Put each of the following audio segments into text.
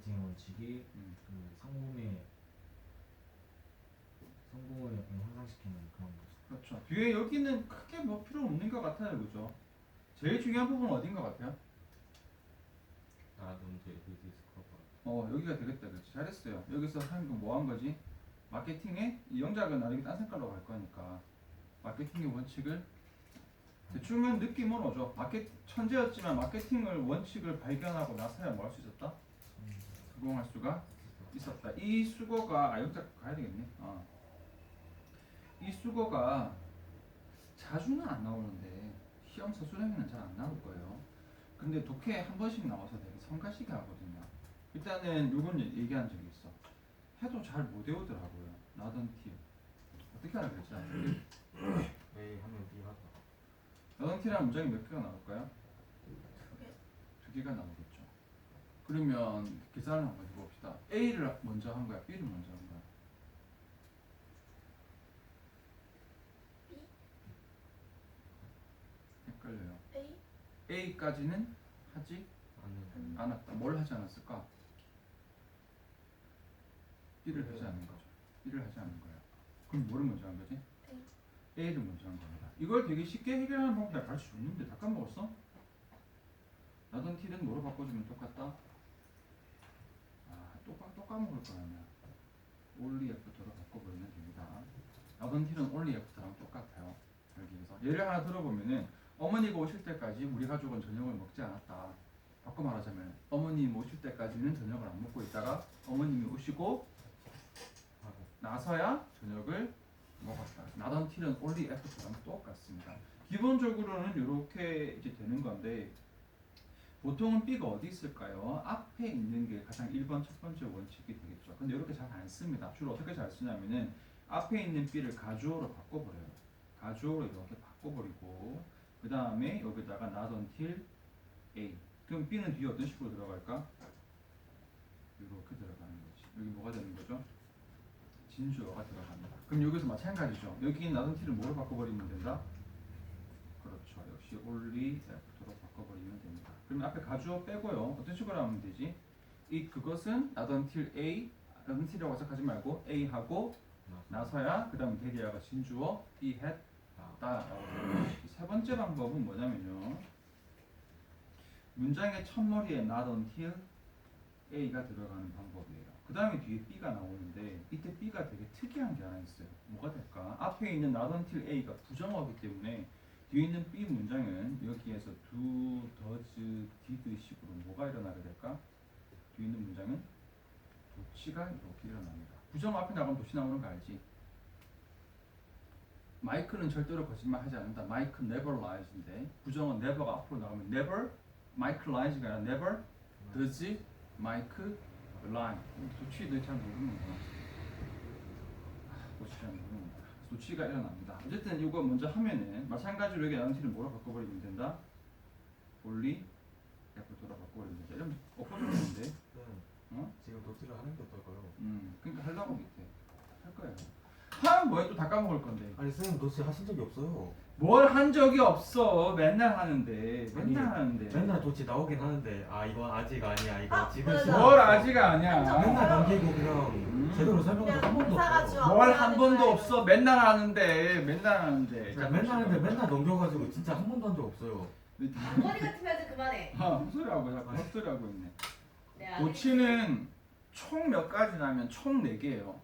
마케팅 원칙이 그 성공을 약간 향상시키는 그런 거죠. 그렇죠. 뒤에 여기는 크게 뭐 필요 없는 것 같아요, 그죠? 제일 중요한 부분은 어딘 것 같아요? 여기가 되겠다, 그렇지? 잘했어요. 여기서 한 거 뭐 한 거지? 마케팅의 이 영작은 나중에 딴 색깔로 갈 거니까 마케팅의 원칙을 대충은 느낌은 오죠. 천재였지만 마케팅을 원칙을 발견하고 나서야 뭐 할 수 있었다? 성공할 수가 있었다. 이 수거가 영작 가야 되겠네. 이 수거가 자주는 안 나오는데 시험 서술형에는 잘 안 나올 거예요. 근데 독해에 한 번씩 나와서 되게 성가시게 하거든요. 일단은 요건 얘기한 적이 있어. 해도 잘 못 외우더라고요. 나던 티 어떻게 하라 그랬지? A 하면 B 하다. 나던 티라는 문장이 몇 개가 나올까요? 두 개가 나오겠죠. 그러면 계산을 한번 해봅시다. A를 먼저 한 거야? B를 먼저 한 거야? 헷갈려요. A까지는 하지 않았다. 뭘 하지 않았을까? B를 하지 않은 거죠. B를 하지 않은 거예요. 그럼 뭐를 먼저 한 거지? A를 먼저 한 겁니다. 이걸 되게 쉽게 해결하는 방법 내가 가르쳐 줬는데 다 까먹었어? 나던 T는 뭐로 바꿔주면 똑같다? 또 까먹을 거야. only after로 바꿔버리면 됩니다. 나던 T는 only after랑 똑같아요. 여기에서 예를 하나 들어보면은 어머니가 오실 때까지 우리 가족은 저녁을 먹지 않았다. 바꿔 말하자면 어머님 오실 때까지는 저녁을 안 먹고 있다가 어머님이 오시고 나서야 저녁을 먹었다. 나던 T는 only after랑 똑같습니다. 기본적으로는 이렇게 이제 되는 건데 보통은 B가 어디 있을까요? 앞에 있는 게 가장 1번 첫 번째 원칙이 되겠죠. 근데 이렇게 잘 안 씁니다. 주로 어떻게 잘 쓰냐면은 앞에 있는 B를 가주어로 바꿔버려요. 가주어로 이렇게 바꿔버리고 그 다음에 여기다가 not until A. 그럼 B는 뒤에 어떤 식으로 들어갈까? 이렇게 들어가는 거지. 여기 뭐가 되는 거죠? 진주어가 들어갑니다. 그럼 여기서 마찬가지죠. 여기 not until을 뭐로 바꿔버리면 된다? 그렇죠. 역시 only after로 바꿔버리면 됩니다. 그러면 앞에 가주어 빼고요. 어떤 식으로 하면 되지? 그것은 not until A, not until이라고 해석하지 말고 A 하고 나서야 그 다음에 대리아가 진주어 be had 다라고 되는 세 번째 방법은 뭐냐면요. 문장의 첫머리에 not until A가 들어가는 방법이에요. 그 다음에 뒤에 B가 나오는데 이때 B가 되게 특이한 게 하나 있어요. 뭐가 될까? 앞에 있는 not until A가 부정어이기 때문에 뒤에 있는 B 문장은 여기에서 do, does, did 식으로 뭐가 일어나게 될까? 뒤에 있는 문장은 도치가 이렇게 일어납니다. 부정어 앞에 나가면 도치 나오는 거 알지? 마이크는 절대로 거짓말 하지 않는다. 마이크 never lies인데 부정어 never가 앞으로 나가면 never, 마이크 lies가 아니라 never does 마이크 lie. 도치도 잘 모르는구나. 도치 잘 모르는구나. 도치가 일어납니다. 어쨌든 이거 먼저 하면은 마찬가지로 여기 나눈티를 뭐로 바꿔버리면 된다? only after로 바꿔버리면 된다. 이러면 엎어졌는데 지금 도티를 하는 게 어떨까요? 그러니까 하려고 못해. 할 거예요. 하면 뭐야? 또 다 까먹을 건데. 아니 선생님 도티 하신 적이 없어요. 뭘 한 적이 없어. 맨날 하는데. 맨날 하는데. 맨날 도티 나오긴 하는데 이건 아직 아니야 이거 지금 맞아. 뭘 아직 아니야. 맨날 넘기고 그냥 제대로 설명한 한 번도 없어. 뭘 한 번도 없어. 맨날 하는데. 맨날 하는데. 맨날 하는데 맨날 넘겨가지고 진짜 한 번도 한 적 없어요. 머리 같은 표현 그만해. 헛소리하고 자꾸 헛소리하고 있네. 네, 도치는 총 몇 가지냐면 총 4개예요.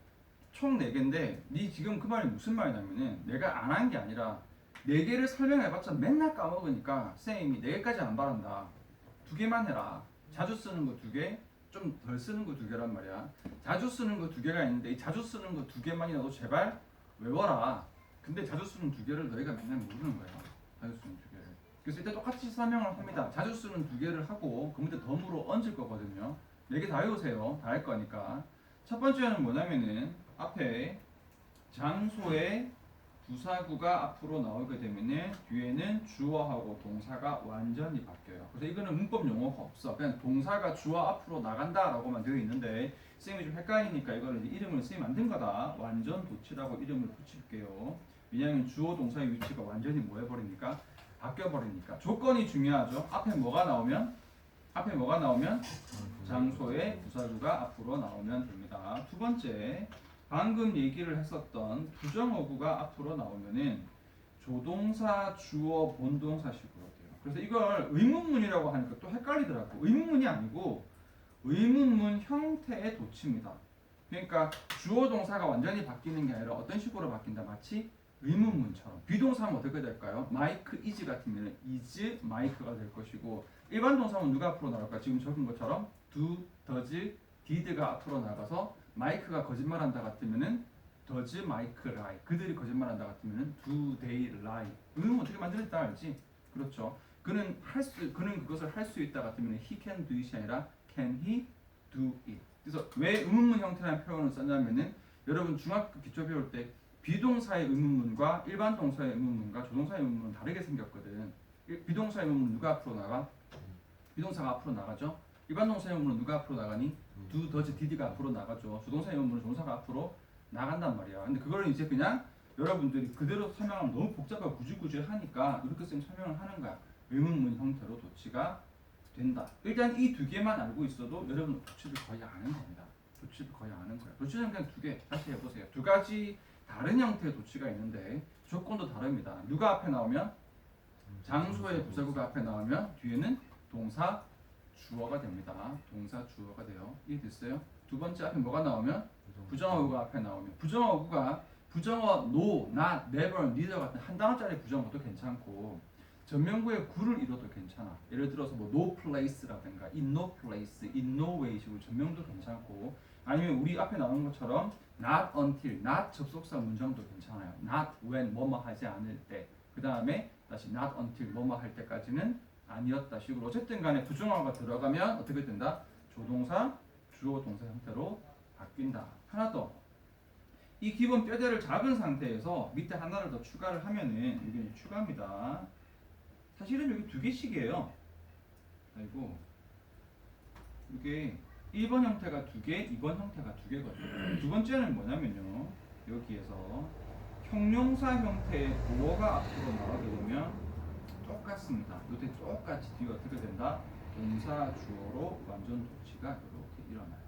총 4개인데 니 지금 그 말이 무슨 말이냐면은 내가 안 한 게 아니라 4개를 설명해봤자 맨날 까먹으니까 선생님이 4개까지 안 바란다. 2개만 해라. 자주 쓰는 거 2개, 좀 덜 쓰는 거 2개란 말이야. 자주 쓰는 거 2개가 있는데 이 자주 쓰는 거 2개만이라도 제발 외워라. 근데 자주 쓰는 2개를 너희가 맨날 모르는 거야. 자주 쓰는 2개를. 그래서 이때 똑같이 설명을 합니다. 자주 쓰는 2개를 하고 그 문제 덤으로 얹을 거거든요. 4개 다 외우세요. 다 할 거니까. 첫 번째는 뭐냐면은 앞에 장소에 부사구가 앞으로 나오게 되면은 뒤에는 주어하고 동사가 완전히 바뀌어요. 그래서 이거는 문법 용어가 없어. 그냥 동사가 주어 앞으로 나간다라고만 되어 있는데 쌤이 좀 헷갈리니까 이거를 이름을 쌤이 만든 거다. 완전 도치라고 이름을 붙일게요. 왜냐하면 주어 동사의 위치가 완전히 뭐 해버리니까 바뀌어버리니까. 조건이 중요하죠. 앞에 뭐가 나오면 앞에 뭐가 나오면 장소의 부사구가 앞으로 나오면 됩니다. 두 번째, 방금 얘기를 했었던 부정어구가 앞으로 나오면은 조동사, 주어, 본동사식으로 돼요. 그래서 이걸 의문문이라고 하니까 또 헷갈리더라고. 의문문이 아니고 의문문 형태의 도치입니다. 그러니까 주어 동사가 완전히 바뀌는 게 아니라 어떤 식으로 바뀐다? 마치 의문문처럼. 비동사는 어떻게 될까요? 마이크, is 같으면 is, 마이크가 될 것이고 일반 동사는 누가 앞으로 나갈까? 지금 적은 것처럼 do, does, did가 앞으로 나가서 마이크가 거짓말한다 같으면은 does Mike lie? 그들이 거짓말한다 같으면은 do they lie? 의문 어떻게 만들었다 알지? 그렇죠. 그는 그것을 할 수 있다 같으면 he can do it이 아니라 can he do it? 그래서 왜 의문문 형태라는 표현을 썼냐면은 여러분 중학교 기초 배울 때 비동사의 의문문과 일반 동사의 의문문과 조동사의 의문문은 다르게 생겼거든. 비동사의 의문문 누가 앞으로 나가? 비동사가 앞으로 나가죠. 일반 동사의 의문문은 누가 앞으로 나가니? do, does, did가 앞으로 나가죠. 조동사의 의문문은 조동사가 앞으로 나간단 말이야. 근데 그걸 이제 그냥 여러분들이 그대로 설명하면 너무 복잡하고 구질구질하니까 이렇게 쌤 설명을 하는 거야. 의문문 형태로 도치가 된다. 일단 이 두 개만 알고 있어도 여러분 도치를 거의 아는 겁니다. 도치를 거의 아는 거야. 도치는 그냥 두 개. 다시 해보세요. 두 가지 다른 형태의 도치가 있는데 조건도 다릅니다. 누가 앞에 나오면? 장소의 부사구가 앞에 나오면 뒤에는 동사 주어가 됩니다. 동사 주어가 돼요. 이해됐어요? 두 번째 앞에 뭐가 나오면? 부정어구가 앞에 나오면 부정어구가 부정어 no, not, never, neither 같은 한 단어짜리 부정어도 괜찮고 전면구의 구를 이뤄도 괜찮아. 예를 들어서 뭐 no place라든가 in no place, in no way 식으로 전면도 괜찮고 아니면 우리 앞에 나오는 것처럼 not until, not 접속사 문장도 괜찮아요. not when 뭐뭐 하지 않을 때. 그 다음에 다시 not until 뭐뭐 할 때까지는 아니었다 식으로 어쨌든 간에 부정어가 들어가면 어떻게 된다? 조동사, 주어, 동사 형태로 바뀐다. 하나 더. 이 기본 뼈대를 잡은 상태에서 밑에 하나를 더 추가를 하면은 이게 추가입니다. 사실은 여기 두 개씩이에요. 아이고. 이게 1번 형태가 두 개, 2번 형태가 두 개거든요. 두 번째는 뭐냐면요. 여기에서 형용사 형태의 보어가 앞으로 나가게 되면 똑같습니다. 이때 똑같이 뒤에 어떻게 된다? 동사 주어로 완전 도치가 이렇게 일어나요.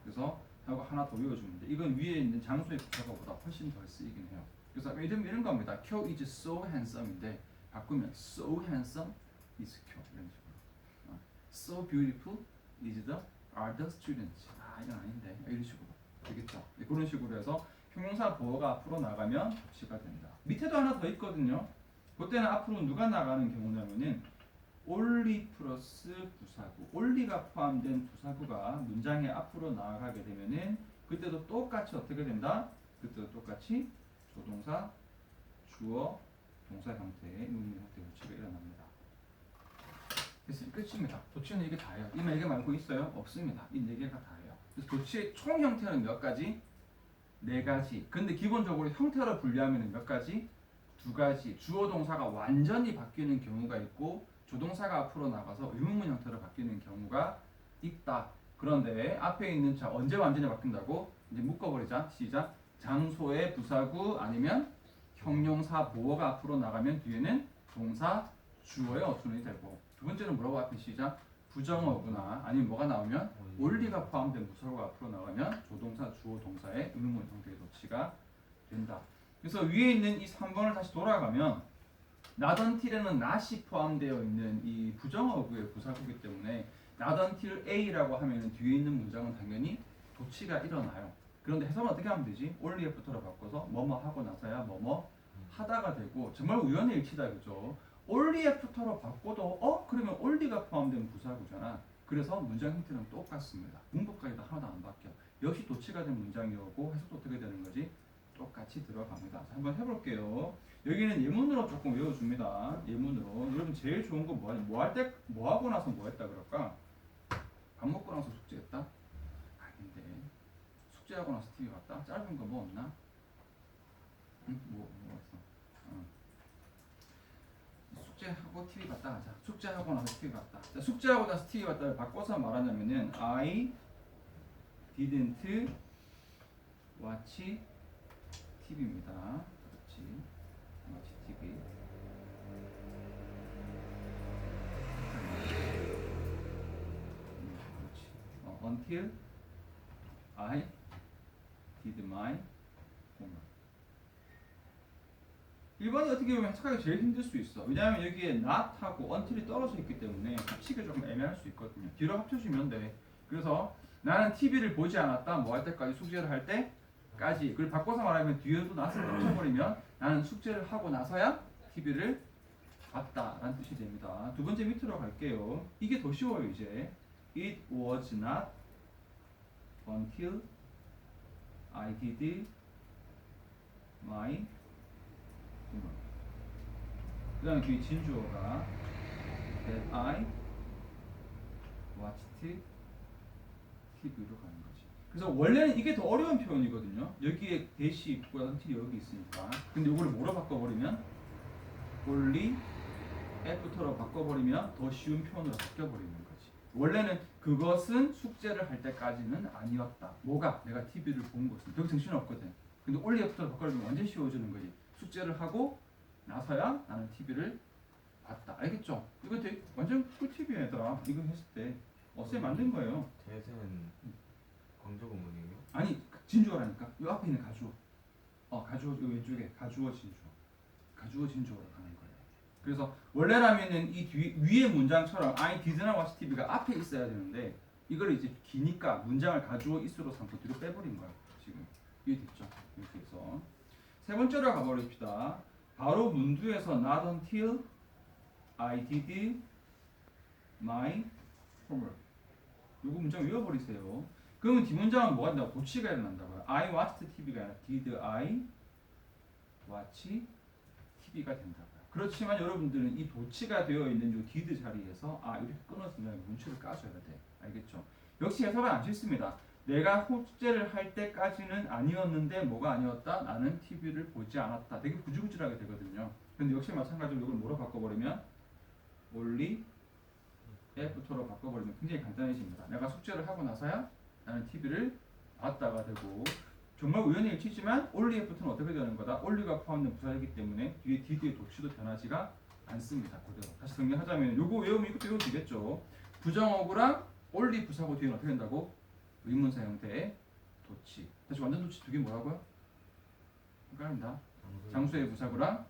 그래서 하고 하나 더 외워주면 돼. 이건 위에 있는 장소의 부사가보다 훨씬 덜 쓰이긴 해요. 그래서 이런 겁니다. Kyo is so handsome인데 바꾸면 so handsome is Kyo 이런 식으로. So beautiful is the are the students. 아 이건 아닌데 이런 식으로 되겠죠. 그런 식으로 해서 형용사 보어가 앞으로 나가면 도치가 된다. 밑에도 하나 더 있거든요. 그때는 앞으로 누가 나가는 경우냐면은 only 플러스 부사구, only가 포함된 부사구가 문장에 앞으로 나가게 되면은 그때도 똑같이 어떻게 된다? 그때도 똑같이 조동사, 주어, 동사 형태의 의문 형태의 도치가 일어납니다. 그래서 끝입니다. 도치는 이게 다예요. 이 4개 말고 있어요? 없습니다. 이 4개가 다예요. 그래서 도치의 총 형태는 몇 가지? 4가지. 근데 기본적으로 형태로 분류하면 몇 가지? 2가지. 주어 동사가 완전히 바뀌는 경우가 있고 조동사가 앞으로 나가서 의문문 형태로 바뀌는 경우가 있다. 그런데 앞에 있는 자 언제 완전히 바뀐다고? 이제 묶어버리자. 시작. 장소의 부사구 아니면 형용사 보어가 앞으로 나가면 뒤에는 동사 주어의 어순이 되고 두 번째는 뭐라고 앞에 시작. 부정어구나 아니면 뭐가 나오면 only가 포함된 부사구가 앞으로 나가면 조동사 주어 동사의 의문문 형태의 도치가 된다. 그래서 위에 있는 이 3번을 다시 돌아가면 not until에는 not이 포함되어 있는 이 부정어구의 부사구이기 때문에 not until A라고 하면 뒤에 있는 문장은 당연히 도치가 일어나요. 그런데 해석은 어떻게 하면 되지? only 애프터로 바꿔서 뭐뭐 하고 나서야 뭐뭐 하다가 되고 정말 우연의 일치다 그죠? only 애프터로 바꿔도 그러면 only가 포함된 부사구잖아. 그래서 문장 형태는 똑같습니다. 문법까지도 하나도 안 바뀌어. 역시 도치가 된 문장이었고 해석도 어떻게 되는 거지? 똑같이 들어갑니다. 자, 한번 해볼게요. 여기는 예문으로 조금 외워줍니다. 예문으로. 여러분 제일 좋은 거 뭐 할 때 뭐 하고 나서 뭐 했다 그럴까? 밥 먹고 나서 숙제했다? 아닌데. 숙제하고 나서 TV 봤다? 짧은 거 뭐 없나? 응? 뭐 했어? 숙제하고 TV 봤다 하자. 숙제하고 나서 TV 봤다. 자, 숙제하고 나서 TV 봤다를 바꿔서 말하자면은 I didn't watch TV입니다. 그렇지. watch TV. until I did my homework. 1번이 어떻게 보면 해석하기 제일 힘들 수 있어. 왜냐하면 여기에 not하고 until이 떨어져 있기 때문에 합치기 조금 애매할 수 있거든요. 뒤로 합쳐주면 돼. 그래서 나는 TV를 보지 않았다. 뭐 할 때까지 숙제를 할 때까지. 그리고 바꿔서 말하면 뒤에도 낫을 합쳐버리면 나는 숙제를 하고 나서야 TV를 봤다라는 뜻이 됩니다. 두 번째 밑으로 갈게요. 이게 더 쉬워요 이제. It was not until I did my 그 다음에 뒤에 진주어가 that I watched TV로 가는 거지. 그래서 원래는 이게 더 어려운 표현이거든요. 여기에 대시 있고 until이 여기 있으니까. 근데 이거를 뭐로 바꿔버리면 only 애프터로 바꿔버리면 더 쉬운 표현으로 바뀌어버리는 거지. 원래는 그것은 숙제를 할 때까지는 아니었다. 뭐가? 내가 TV를 본 것은. 여기 정신 없거든. 근데 only 애프터로 바꿔버리면 완전 쉬워지는 거지. 숙제를 하고 나서야 나는 TV를 봤다. 알겠죠? 이거 되게 완전 꿀팁이야 얘들아. 이거 했을 때 쌤 만든 거예요. 대세는 광주 공문이에요? 아니 진주어라니까. 이 앞에 있는 가주어. 가주어 이 왼쪽에 가주어 진주어. 가주어 진주어로 가는 거예요. 그래서 원래라면은 이 위에 문장처럼 I did not watch TV가 앞에 있어야 되는데 이걸 이제 기니까 문장을 가주어 is로 삼고 뒤로 빼버린 거야. 지금 이해됐죠? 이렇게 해서 세 번째로 가버립시다. 바로 문두에서 not until I did my homework. 요거 문장 외워버리세요. 그러면 뒷문장은 뭐가 된다고? 고치가 일어난다고요. I watched TV가 아니라 did I watch TV가 된다고요. 그렇지만 여러분들은 이 도치가 되어 있는 요 did 자리에서 이렇게 끊어지면 문치를 까줘야 돼. 알겠죠? 역시 해석은 안 싫습니다. 내가 숙제를 할 때까지는 아니었는데 뭐가 아니었다? 나는 TV를 보지 않았다. 되게 구질구질하게 되거든요. 근데 역시 마찬가지로 이걸 뭐로 바꿔버리면 only 애프터로 바꿔버리면 굉장히 간단해집니다. 내가 숙제를 하고 나서야 나는 TV를 봤다가 되고 정말 우연히 일치지만 only 애프터는 어떻게 되는 거다? only가 포함된 부사이기 때문에 뒤에 did의 도치도 변하지가 않습니다. 그대로. 다시 정리하자면 요거 외우면 이것도 외워지겠죠. 부정어구랑 only 부사고 뒤에는 어떻게 된다고? 의문사 형태의 도치. 다시 완전 도치 두 개 뭐라고요? 헷갈린다. 장수의 부사구랑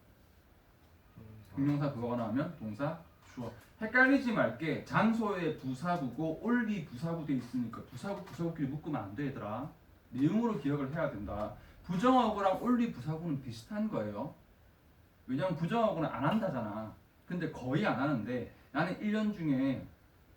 형용사 부사가 나오면 동사 주어. 헷갈리지 말게. 장소의 부사구고 only 부사구 돼 있으니까 부사구 부사구끼리 묶으면 안 돼 얘들아. 내용으로 기억을 해야 된다. 부정어구랑 only 부사구는 비슷한 거예요. 왜냐면 부정어구는 안 한다잖아. 근데 거의 안 하는데 나는 1년 중에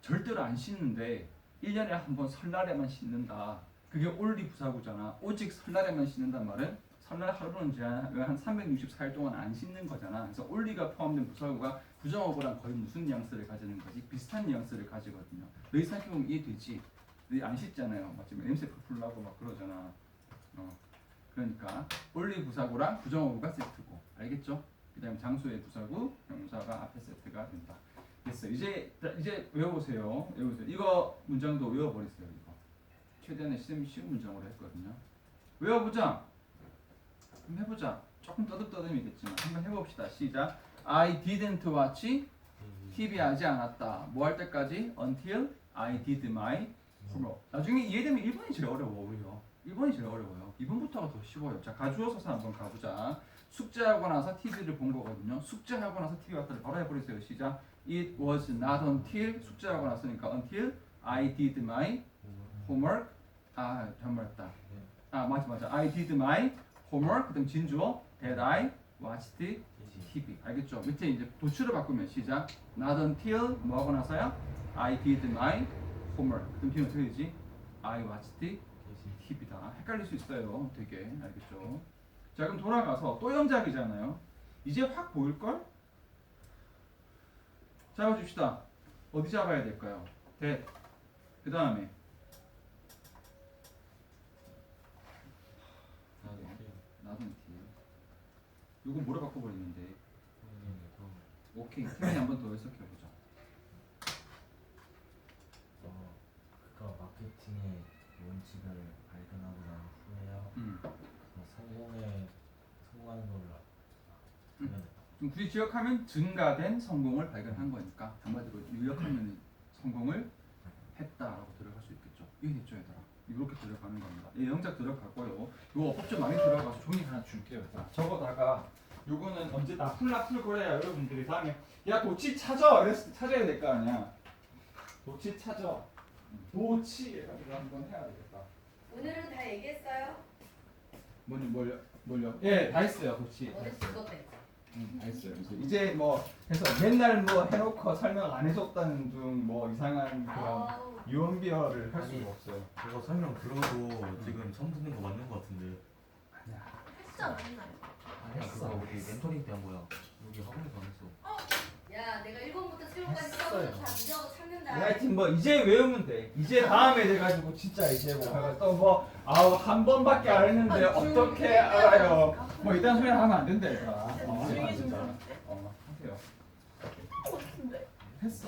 절대로 안 씻는데 1년에 한 번 설날에만 씻는다. 그게 only 부사구잖아. 오직 설날에만 씻는단 말은 설날 하루는 한 364일 동안 안 씻는 거잖아. 그래서 only가 포함된 부사구가 부정어구랑 거의 무슨 뉘앙스를 가지는 거지? 비슷한 뉘앙스를 가지거든요. 너희 생각해보면 이해되지? 너희 안 씻잖아요. 맞지? 냄새 풀풀 나고 막 그러잖아. 그러니까 only 부사구랑 부정어구가 세트고. 알겠죠? 그 다음에 장소의 부사구, 형용사가 앞에 세트가 된다. 됐어. 이제 외워보세요. 이거 문장도 외워버리세요. 이거 최대한의 쉬운 문장으로 했거든요. 외워보자. 한번 해보자. 조금 떠듬떠듬이겠지만 한번 해봅시다. 시작. I didn't watch TV 하지 않았다. 뭐 할 때까지? Until I did my homework. 나중에 이해되면 1번이 제일 어려워. 오히려 1번이 제일 어려워요. 2번부터가 더 쉬워요. 자, 가주어 서사 한번 가보자. 숙제하고 나서 TV를 본 거거든요. 숙제하고 나서 TV 왔다를 바로 해버리세요. 시작. It was not until 숙제하고 났으니까 until I did my homework. 잘못했다. 맞아. I did my homework. 그다음 진주어 that I watched TV. 알겠죠? 밑에 이제 도치를 바꾸면 시작. Not until 뭐 하고 나서야 I did my homework. 그럼 뒤에 어떻게 되지? I watched TV다. 헷갈릴 수 있어요. 되게 알겠죠? 자, 그럼 돌아가서 또 영작이잖아요. 이제 확 보일 걸? 잡아줍시다. 어디 잡아야 될까요? that. 그 다음에 나도 이거 뭐로 바꿔버리는데? 오케이. 태민이 한 번 더 해석해보자. 그가 마케팅의 원칙을 발견하고 난 후에야 성공하는 걸 좀 굳이 기억하면 증가된 성공을 발견한 거니까 한마디로 요약하면 성공을 했다라고 들어갈 수 있겠죠. 이해됐죠, 얘들아? 이렇게 들어가는 겁니다. 이 영작 들어가고요. 이거 어법 좀 많이 들어가서 종이 하나 줄게요. 자, 적어다가 요거는 언제 다 풀 거래야 여러분들이 다음에 야 도치 찾아 이랬을 때 찾아야 될 거 아니야. 도치 찾아. 도치 해가지고 한번 해야 되겠다. 오늘은 다 얘기했어요? 뭘요? 예, 다 했어요, 도치. 오늘 즐겁대. 다 했어요. 이제 뭐 해서 맨날 뭐 해놓고 설명 안 해줬다는 등 뭐 이상한 그런 아우. 유언비어를 할 아니. 수가 없어요. 그거 설명 들어도 지금 처음 듣는 거 맞는 거 같은데. 아니야. 했어 맨날. 아니야 그거 우리 멘토링 때 한 거야. 여기 학원에서 안 했어. 야 내가 1번부터 7번까지 했어요. 써서 다 믿어 찾는다. 하여튼 뭐 이제 외우면 돼. 이제 다음에 돼가지고 진짜 이제 뭐 또뭐 아우 한 번밖에 안 했는데 어떻게 알아요? 뭐 이딴 소리 하면 안 된다 얘들아. 진짜. 하세요. 했어.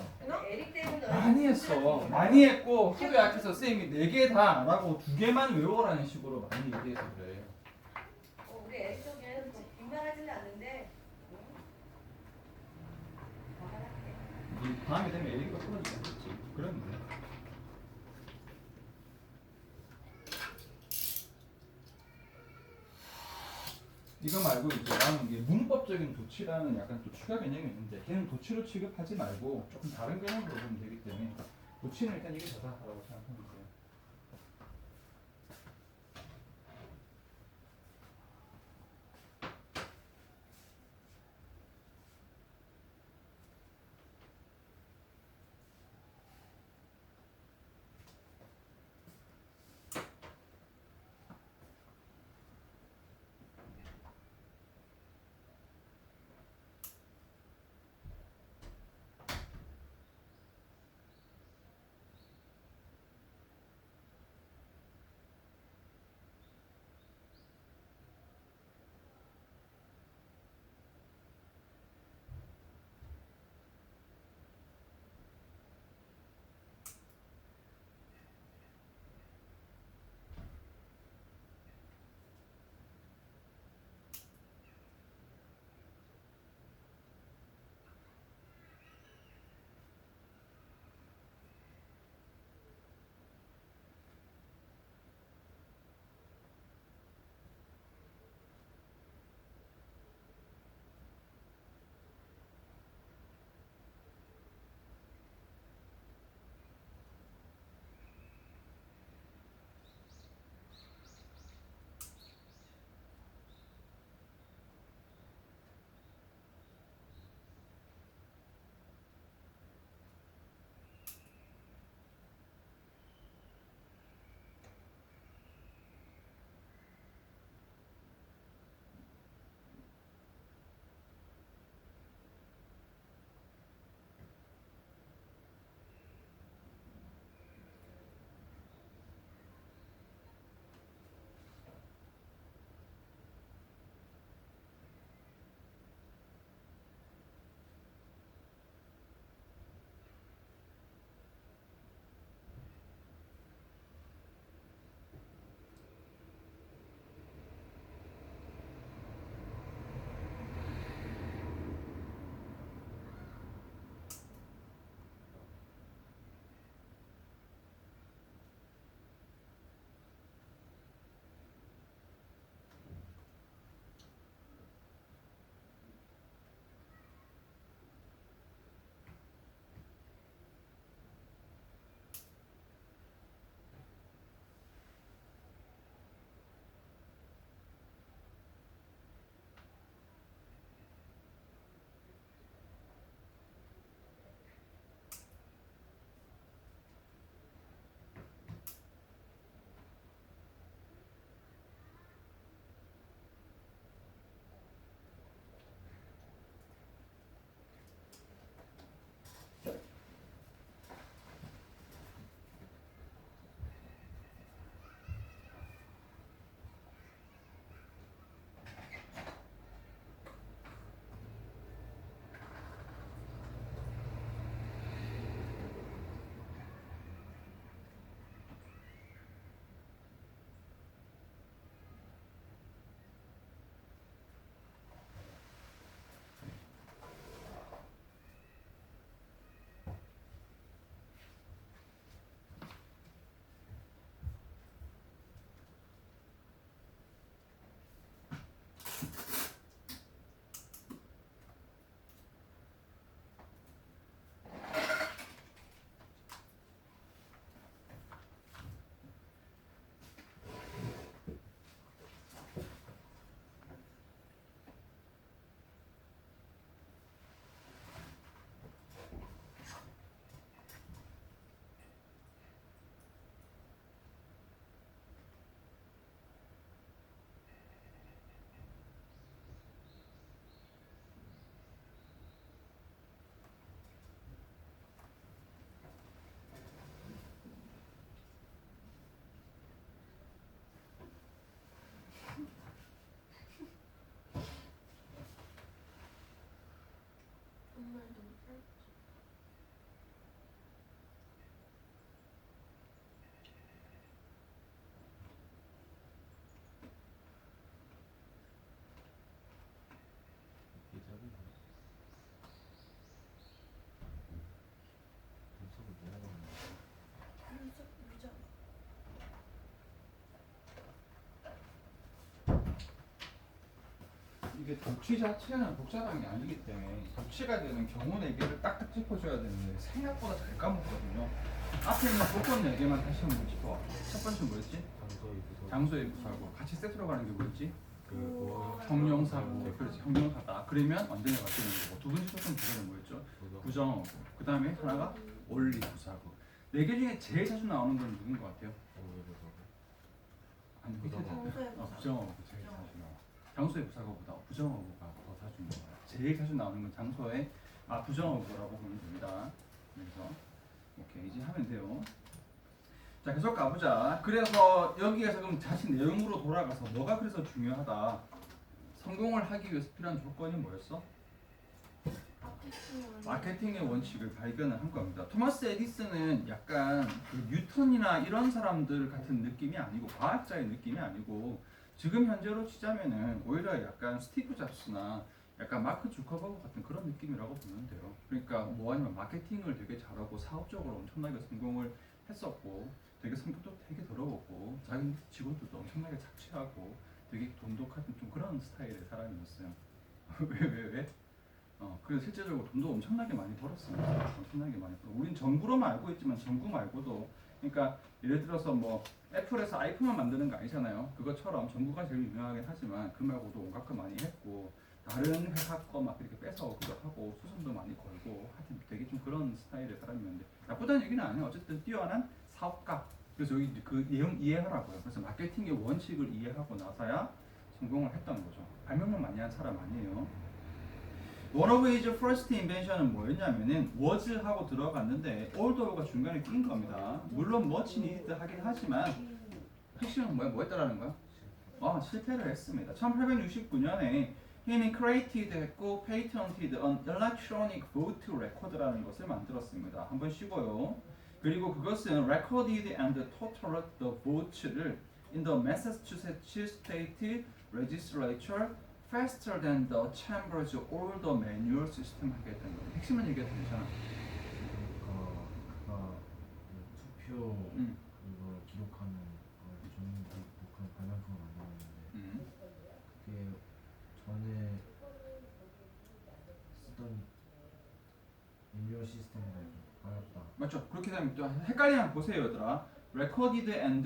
에릭 때문에 많이 했어. 많이 했고 하도 약해서 쌤이 4개 다 안 하고 2개만 외워라는 식으로 많이 얘기해서 그래. 우리 에릭 쪽에는 뭐 빈말하지는 않는데. 이 다음에 되면 A가 떨어지겠지. 그러면 돼. 이거 말고 이제 나는 이게 문법적인 도치라는 약간 또 추가 개념이 있는데 걔는 도치로 취급하지 말고 조금 다른 개념으로 보면 되기 때문에 도치는 일단 이게 저다라고 생각하면 돼요. 이게 도취 자체는 복잡한 게 아니기 때문에 도취가 되는 경우 4개를 딱딱 짚어줘야 되는데 생각보다 잘 까먹거든요. 앞에 있는 조건 4개만 다시 한번 짚어. 첫 번째 뭐였지? 장소의 부서. 장소의 부사고 같이 세트로 가는 게 뭐였지? 그 형용사고. 그렇지, 형용사다. 그러면 언제나 바뀌는 거고. 두 번째 조건 부사는 뭐였죠? 부정어고. 그 다음에 하나가 원리 부사고. 4개 중에 제일 자주 나오는 건 누군 것 같아요? 아니, 밑에 부정어고 제일 자주 나와. 장소의 부사고보다 부정어고가 더 자주 나와요. 제일 자주 나오는 건 장소의 부정어고라고 보면 됩니다. 그래서 오케이, 이제 하면 돼요. 자, 계속 가보자. 그래서 여기에서 그럼 다시 내용으로 돌아가서 뭐가 그래서 중요하다. 성공을 하기 위해서 필요한 조건이 뭐였어? 마케팅의 원칙을 발견을 한 겁니다. 토마스 에디슨은 약간 그 뉴턴이나 이런 사람들 같은 느낌이 아니고 과학자의 느낌이 아니고 지금 현재로 치자면은 오히려 약간 스티브 잡스나 약간 마크 주커버그 같은 그런 느낌이라고 보면 돼요. 그러니까 뭐 아니면 마케팅을 되게 잘하고 사업적으로 엄청나게 성공을 했었고 되게 성격도 되게 더러웠고 자기 직원들도 엄청나게 착취하고 되게 돈독한 좀 그런 스타일의 사람이었어요. 왜? 그래서 실제적으로 돈도 엄청나게 많이 벌었습니다. 엄청나게 많이 벌어. 우린 정부로만 알고 있지만 정부 말고도, 그러니까 예를 들어서 뭐 애플에서 아이폰만 만드는 거 아니잖아요. 그것처럼 정부가 제일 유명하긴 하지만 그 말고도 온갖 거 많이 했고 다른 회사 거 막 이렇게 뺏어오기도 하고 수선도 많이 걸고 하여튼 되게 좀 그런 스타일의 사람이었는데 나쁘다는 얘기는 아니에요. 어쨌든 뛰어난 사업가. 그래서 여기 그 내용 이해하라고요. 그래서 마케팅의 원칙을 이해하고 나서야 성공을 했던 거죠. 발명만 많이 한 사람 아니에요. One of his first invention은 뭐였냐면은 was 하고 들어갔는데 older가 중간에 낀 겁니다. 물론 much needed 하긴 하지만 핵심은 뭐였다라는 거야? 실패를 했습니다. 1869년에 he는 created 했고 patented an electronic vote record라는 것을 만들었습니다. 한번 쉬고요. 그리고 그것은 recorded and totaled the votes를 in the Massachusetts State Legislature faster than the chamber's older manual system 하게 됐던 거예요. 핵심은 얘기해도 괜찮아. 그러니까 투표 그걸 기록하는 걸 전국한 발명품을 만들었는데 그게 전에 쓰던 매뉴얼 시스템과 달랐다. 맞죠? 그렇게 되면 또 헷갈리면 보세요, 얘들아. recorded and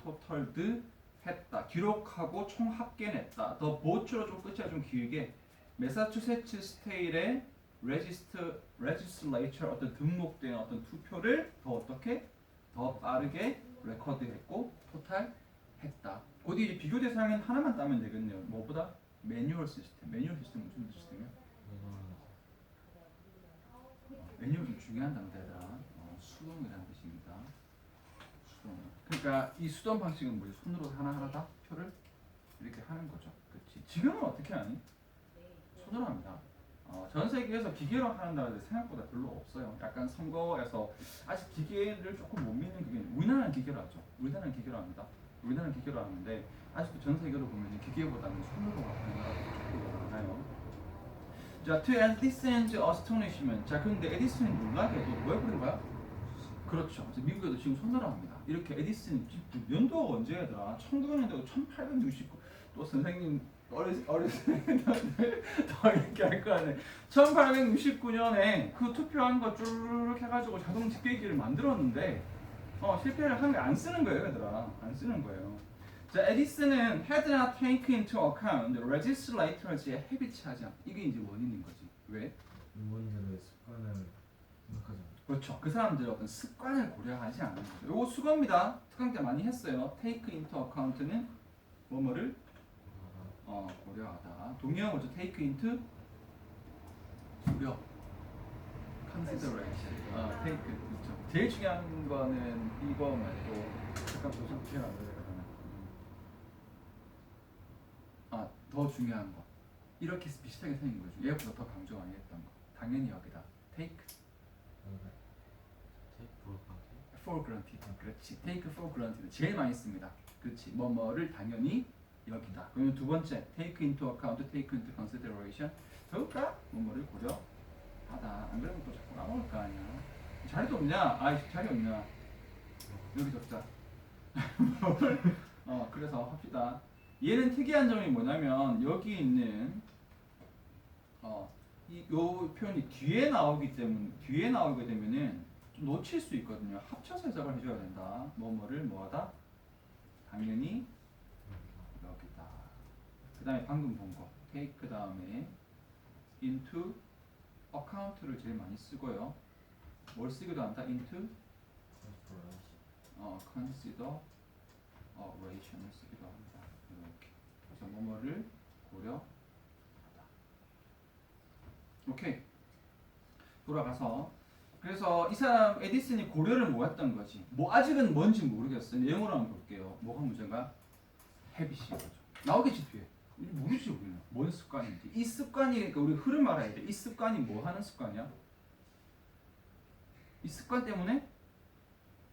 totaled 했다. 기록하고 총 합계냈다. 더 보츠로 좀 끝이 좀 길게 매사추세츠 스테이트의 레지슬레이처 어떤 등록된 어떤 투표를 더 어떻게 더 빠르게 레코드했고 토탈했다. 곧 이제 비교 대상은 하나만 따면 되겠네요. 뭐보다 매뉴얼 시스템. 매뉴얼 시스템 무슨 시스템이야? 매뉴얼 좀 중요한 단어다. 수동이라는 뜻입니다. 수동. 그러니까 이 수동 방식은 뭐지? 손으로 하나하나 다 표를 이렇게 하는 거죠. 그렇지. 지금은 어떻게 하니? 손으로 합니다. 전 세계에서 기계로 하는 나라들 생각보다 별로 없어요. 약간 선거에서 아직 기계를 조금 못 믿는 그게 우리나라는 기계로 하죠. 우리나라는 기계로 합니다. 우리나라는 기계로 하는데 아직도 전 세계로 보면 기계보다는 손으로 하는 나라들이 조금 많아요. 자, to Edison's astonishment. 자, 근데 에디슨이 놀라게도 뭐 해버린 거야? 그렇죠. 그래서 미국에도 지금 손으로 합니다. 이렇게 에디슨 연도가 언제 얘들아? 1900년대고 1869. 또 선생님 어렸을 때 더 이렇게 할 거 아니에요. 1869년에 그 투표한 거 쭈르륵 해가지고 자동 집계기를 만들었는데 실패를 한 게 안 쓰는 거예요, 얘들아. 안 쓰는 거예요. 자, 에디슨은 had not taken into account the legislature's habits 하지 않. 이게 이제 원인인 거지. 왜? 의원들의 습관을 생각하지 않아. 그렇죠. 그 사람들의 어떤 습관을 고려하지 않는 거죠. 요거 수거입니다. 특강 때 많이 했어요. take into account는 뭐뭐를 고려하다. 동의어 뭐죠? take into 고려. consideration. take. 그렇죠. 제일 중요한 거는 이거 말고 잠깐 조심 제가 안 돼요. 더 중요한 거. 이렇게 비슷하게 생긴 거죠. 얘보다 더 강조 많이 했던 거. 당연히 여기다. take for granted. 그렇지. take for granted. 제일 많이 씁니다. 그렇지. 뭐뭐를 당연히 여기다. 그러면 두 번째, take into account, take into consideration. 더욱가 뭐뭐를 고려하다. 안 그러면 또 자꾸 까먹을 거 아니야. 자리도 없냐? 자리 없냐? 여기 적자. 그래서 합시다. 얘는 특이한 점이 뭐냐면 여기 있는 요 표현이 뒤에 나오게 되면은 좀 놓칠 수 있거든요. 합쳐서 해석을 해줘야 된다. 뭐뭐를 뭐하다? 당연히 여기다. 그 다음에 방금 본 거 take 그 다음에 into account를 제일 많이 쓰고요. 뭘 쓰기도 한다? into consideration을 쓰기도 합니다. 이렇게. 그래서 뭐뭐를 고려하다. 오케이. 돌아가서 그래서 이 사람 에디슨이 고려를 뭐 했던 거지? 뭐 아직은 뭔지 모르겠어요. 내용으로 한번 볼게요. 뭐가 문제가? 헤비시거죠. 나오겠지 뒤에. 모르지 우리는. 뭔 습관인지. 이 습관이 그러니까 우리 흐름 알아야 돼. 이 습관이 뭐 하는 습관이야? 이 습관 때문에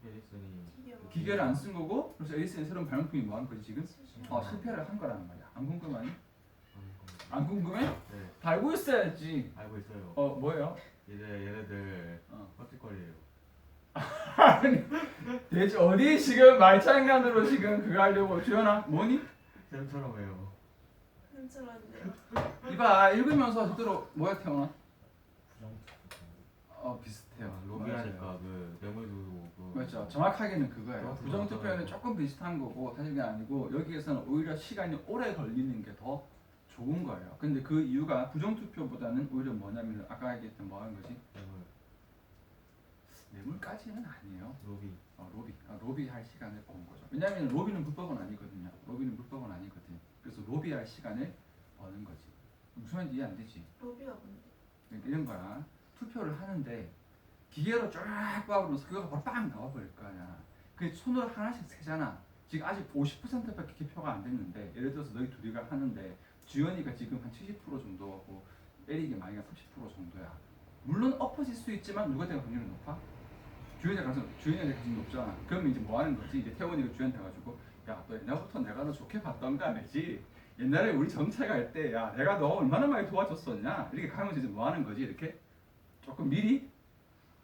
에디슨이 기계를 안 쓴 거고, 그래서 에디슨의 새로운 발명품이 뭐 하는 거지 지금? 실패를 한 거라는 말이야. 안 궁금하니? 안 궁금해? 네, 다 알고 있어야지. 알고 있어요. 뭐예요? 이제 얘네들 헛짓거리예요. 대체 어디 지금 말장난으로 지금 그거 하려고 주연아 뭐니? 쌤처럼 해요. 흔들었네요. 이봐 읽으면서 제대로 뭐야 태어나? 부정 비슷해요. 로비하니까 맞아요. 그 뇌물도 그 맞죠. 정확하게는 그거예요. 정확히 부정투표는 맞아요. 조금 비슷한 거고 사실 그게 아니고 여기에서는 오히려 시간이 오래 걸리는 게 더 좋은 거예요. 근데 그 이유가 부정투표보다는 오히려 뭐냐면 아까 얘기했던 뭐 하는 거지? 뇌물, 뇌물까지는 아니에요. 로비. 로비할 시간을 버는 거죠. 왜냐하면 로비는 불법은 아니거든요. 로비는 불법은 아니거든. 그래서 로비할 시간을 버는 거지. 무슨 말인지 이해 안 되지? 로비가 뭔데? 그러니까 이런 거야. 투표를 하는데 기계로 쫙 뽑아버리면 결과가 바로 빵 나와버릴 거 아니야. 그 손으로 하나씩 세잖아. 지금 아직 50%밖에 개표가 안 됐는데 예를 들어서 너희 둘이가 하는데 주연이가 지금 한 70% 정도고 에릭이 만약에 30% 정도야. 물론 엎어질 수 있지만 누가 될 확률이 높아? 주연이가 가장 높잖아. 그러면 이제 뭐 하는 거지? 이제 태원이가 주연 돼가지고 야, 너 옛날부터 내가 너 좋게 봤던 거 아니지? 옛날에 우리 정찰할 때 야, 내가 너 얼마나 많이 도와줬었냐? 이렇게 가면서 이제 뭐 하는 거지? 이렇게 조금 미리